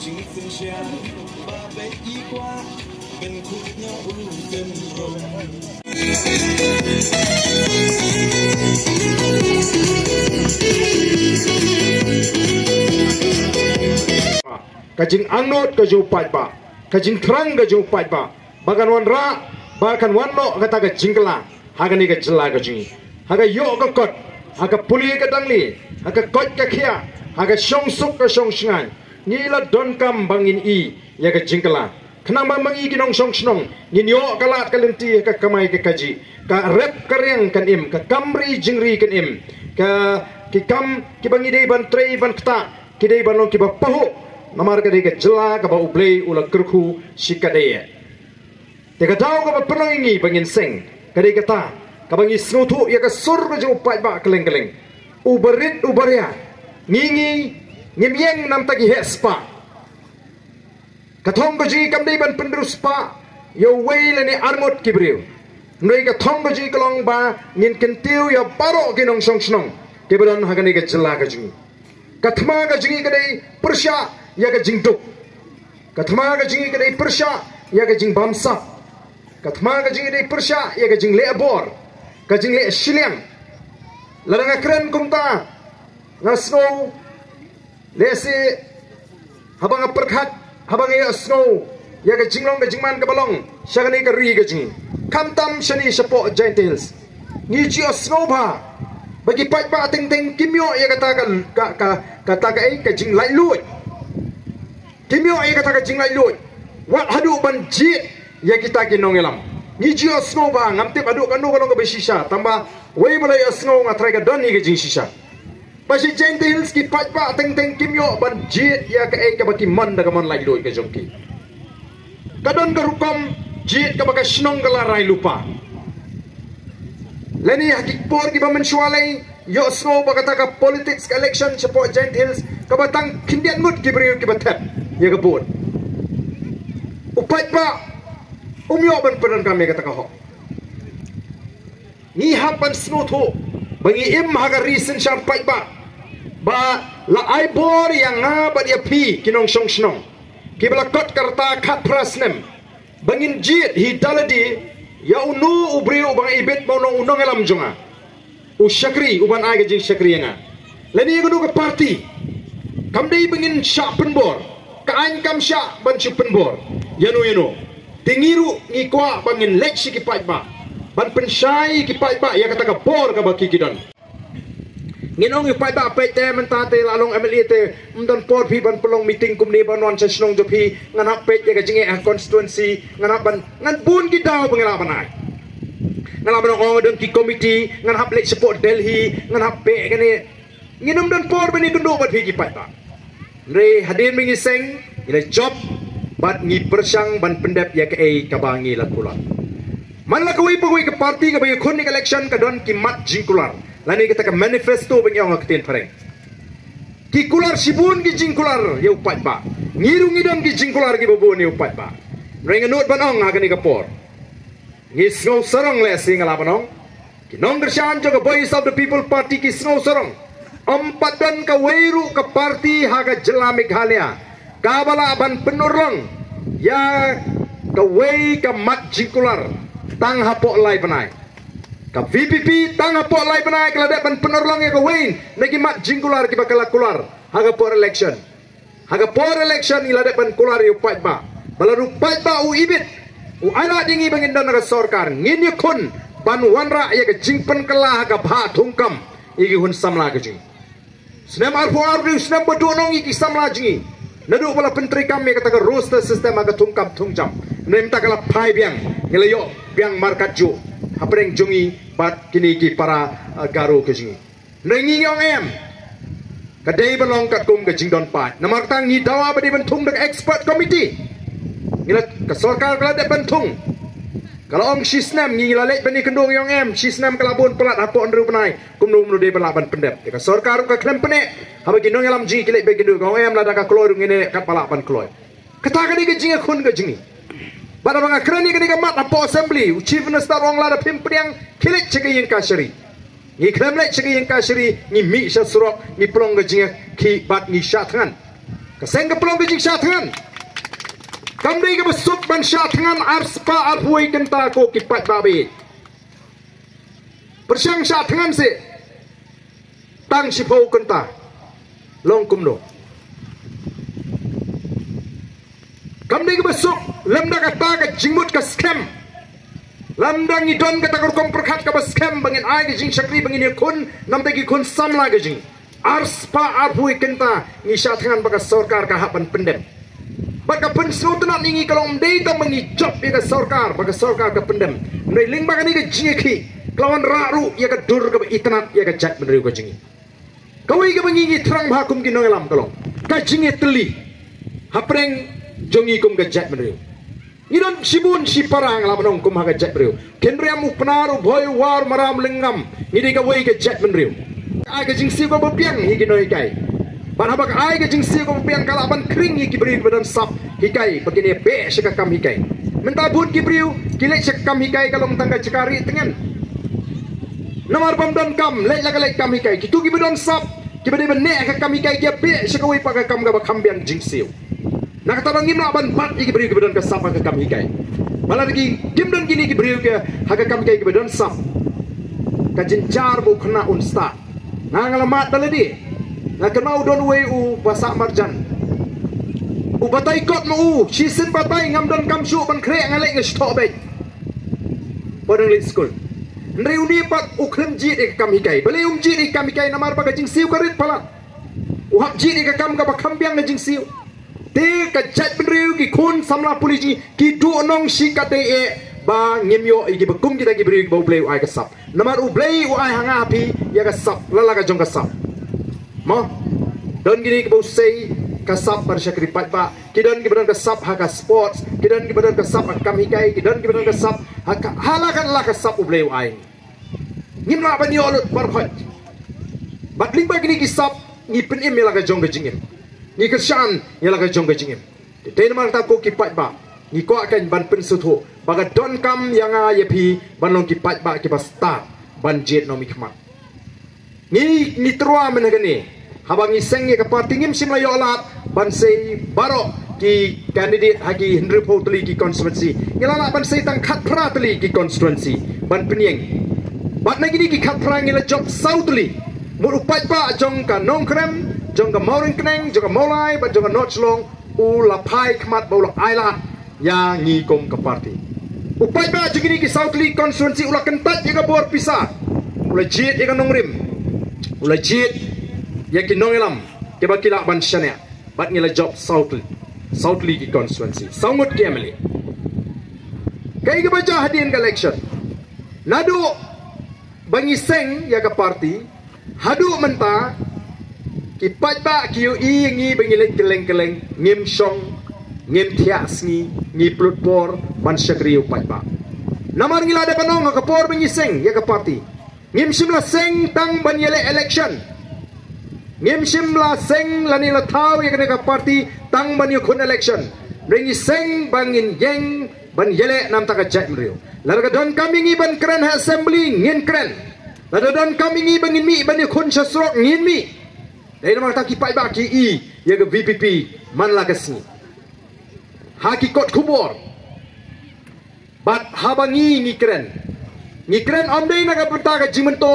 จึงเป็นเชียร์ป่าไปอีกว่าเป็นคุณเงาเต็มรมkajing anot ke jupat ba kajing terang ke jupat ba bagan wan ra bakan wan no kata ke jingkla haga ni ke jela ke jing haga yo ke kot haga puli ke dangli haga kot ke khia haga shong suk ke shong shngan ni la don kam bangin i ya ke jingkla kenang bang mangi ki nong shong shnong ni yo kalat ke lenti ke kamai ke kaji ka rep karyang kan im ka kamri jingri kan im ka ki kam ki bangi dei ban trei ban kta ki dei ban long ki ba pahu namar ka dei jela ka ba ublei ula kerku sikadeye te ka tau ka ba penangi bangin seng ka dei kata ka bangi snutu ya ka sur ka jo pai ba keleng keleng uberit uberia ngingi ngimyeng nam tagi hespa ka thong ka ji kam dei ban pendrus pa yo weile ni armut kibriu ndoi ka thong ka ji kalong ba ngin kentiu ya baro kinong song snong keberan hagani ka jela ka ji kathma ka ji ka dei persya ya ke jing duk kathma ke jing ke dei persya ya ke jing bamsa kathma ke jing dei persya ya ke jing le abor ke jing le shiliang larang akren kumta ngasno lesi habang perkhat habang ya snow ya ke jinglong ke jingman ke balong shagani ke ri ke jing kamtam shani shapo giant hills ni ji snow ba bagi pat ba ting ting kimyo ya kata ka ai ke jing lai lui kimyo ay kata ka jinglai loy wat hadu ban jit ya kita kinong elam ni ji snow ba ngamtip hadu kanu kalong ka besisha tamba wei mulai snow ngatrai ka don ni ka jing shisha pasi giant hills ki pat pa teng teng kimyo ban jit ya ka ay ka baki man da ka man lai loy ka jongki kadon ka rukom jit ka baka snong ka larai lupa leni hakik por ki ba mensualai yo snow ba kata ka politics ka election support giant hills ka batang kindian mut ki beriu ki batap ya kebun upat pa umyo ban pedan kami kata kau ni hapan snow tu bagi im haga reason sampai pa ba la ai bor yang ngaba dia pi kinong song snong kibla kot karta khat prasnem bangin jit hi daladi ya unu ubriu bang ibet monong unong elam jonga u syakri uban ai gajing syakri nga lani gudu ke party kamdei bangin syak penbor kain kam syak ban chup penbor yanu tingiru ngikwa bangin lek si kipai ba ban pensyai kipai ba ya kata ka bor ka baki kidon nginong kipai ba pete mentate lalong MLA te mdon por pi ban pelong meeting kumni ban wan sesnong jopi nganap pet ya gajing constituency nganap ban ngan bun kidaw pangelaban ai ngalaban ko don ki committee nganap lek support Delhi nganap pe kani nginom don por bani kundu bat pi kipai ba re hadir mengiseng ila job bat ngi persang ban pendep ya ke kabangi lakulan man la kawai pagoi ke party ka bagi khun ni election ka don ki mat jingkular lani kita ka manifesto bang yang ketin pareng ki kular sibun ki jingkular ya upat ba ngiru ngidon ki jingkular ki bobo ni upat ba reng nut banong ha ni kapor ngi snow sarong le sing ala banong ki nong bersyan jo ka voice of the people party ki snow sarong empat dan ka weiru ka parti haga jela Meghalaya kabala ban penurlang ya ka wei ka mat jingkular tang hapok lai banai ka VPP tang hapok lai banai kala ban penurlang ya ka wei nagi mat jingkular ki bakal kular haga por election ila ban kular yu pat ba balaru pat ba u ibit u ala dingi bangin dan ka sarkar ngin kun ban wanra ya ka jingpen kala haga bha thungkam igi hun samla ka jing senam arfuar du senam bodonong iki samla jingi nadu bala pentri kami kata ka roster system aga tungkam tungjam nem ta kala phai biang ngelayo biang markat ju hapreng jungi bat kini ki para garo ke jingi nengi ngong em kadai balong kat kum ke jingdon pat namar tang ni dawa badi bentung dek expert committee ngila ka sarkar kala de bentung kalau ong sisnam ngi lalek bani kendung yong em sisnam kalabun pelat apo ndru penai kumnu mnu de balaban pendep ka sarkar ka klem pene haba ginong alam ji kilek be gindu ong em lada ka kloy ngene kat palaban kloy kata ka ni jinga khun ka jingi bada banga krani ka ni ka mat apo assembly chief minister ong lada pimpriang kilek chege yin ka shari ngi klem lek chege yin ka shari ni mi sha surok ni plong ka jinga ki bat ni sha than Keseng ke pelong ke jing syah tangan. Kamri ke besuk ban syah tangan arspa arhui kenta ko kipat babi. Persyang syah tangan si. Tang si pau kenta. Long kumdo. Kamri ke besuk lemda kata ke jingmut ke scam. Lamdang idon kata korkom perkat ke scam bangin ai ke jing syakri bangin yakun nam tegi kun samla ke jing. Arspa arhui kenta ni syah tangan baka sorkar kahapan pendem. Baka pensau tenat ningi kalau mdei tam mengi job ya ke sorkar baka sorkar ke pendem. Mdei ling baka ni ke jingki kelawan raru ya ke dur ke itanat ya ke jat mendriu ke jingi. Kawai ke mengingi terang bahakum kinong elam kalong. Ka jingi teli. Hapreng jongi kum ke jat mendriu. Idon sibun si parang lam nong kum ha ke jat mendriu. Kendriamu penaru boy war maram lengam. Ngidi kawai ke jat mendriu. Ai ke jing siu ko bepiang hi kinoi kai. Ban habak ai ke jing siu ko bepiang kala ban kring hi kibri badan sap hikai begini be sekakam hikai. Mentabun kibriu kilek sekakam hikai kalau mentangga cekari tengen. Nomor bam dan kam lek lek kam hikai kitu kibadon sap kibade benek ka kam hikai dia be sekawai pakai kam ga bakam biang jing siu. Nak kata ngim nak ban bat hi kibri kibadon ka sap ka kam hikai. Malah lagi kim dan gini kibriu ke ha kam hikai kibadon sap. Ka jencar bu kena unsta. Nah ngalamat daladi. Nah kenau don wei u basak marjan. U batai kot mu u, sisin batai ngam don kam syuk ban krek ngalek nge stok baik. Podeng lit school. Ndri uni pat u klem jit e kam hikai. Beli jit e kam hikai namar baga jing siu karit pala. U hak jit e kam ga bakam biang nge jing siu. Te ka jat benriu ki kun samla polisi ki du nong si kate e ba ngimyo igi bekum kita ki beri bau bleu ai kasap. Namar u blei u ai hanga api ya kasap lala ka jong kasap. Mo don gini ke bau sei kasap bar syakri pat ba. Kidon ki badan kasap haka sports, kidon ki badan kasap akam hikai, kidon ki badan kasap haka halakan la kasap u bleu ai. Ngimla ba ni olut barpat. Batling ba gini kisap ni penim ya la ka jong ka jingim. Ni kesan ya la ka jong ka jingim. Te namar ta ko ki pat ba. Ni ko akan ban pensutu baga don kam yang ayepi ban long ki pat ba ki basta ban jet no mikmat ni trua menegani habang iseng ke parti ngim sim layo alat ban sei baro ki candidate hagi Henry Potli ki constituency ngilala ban sei tang khat pratli ki constituency ban penieng bat nagi ni ki khat prang ngila job southli mur upat ba jong ka nongkrem jong ka mauring kneng jong ka molai ban jong ka notchlong u lapai khmat baulak aila yang ngikom ke parti. Upai ba jengini ki South League constituency ulah kentat jika bor pisah. Ulah jit jika nongrim. Ulah jit ya ki nongelam ke bakila ban syania. Bat ngila job South League constituency. Sangut ki ameli. Kai ke baca hadian ke election. Nadu bangi seng ya ke parti. Hadu menta ki patba ki ui ngi bangi keleng-keleng ngim song ngim tias ngi plut por ban syakri upat ba namar ngila de panong ka por bengiseng ya ka parti ngim simla seng tang ban yele election ngim simla seng lani la thau ya ka parti tang ban yukun election ringi seng bangin yeng ban yele nam ta ka jat mrio larga don kami ngi ban kran assembly ngin kran larga don kami ngi bangin mi ban yukun sasrok ngin mi dai namar ta ki pai ba ki i ya ka VPP man la kasni hakikot kubur bat habangi ngikren omdei naga bertaga jimentoy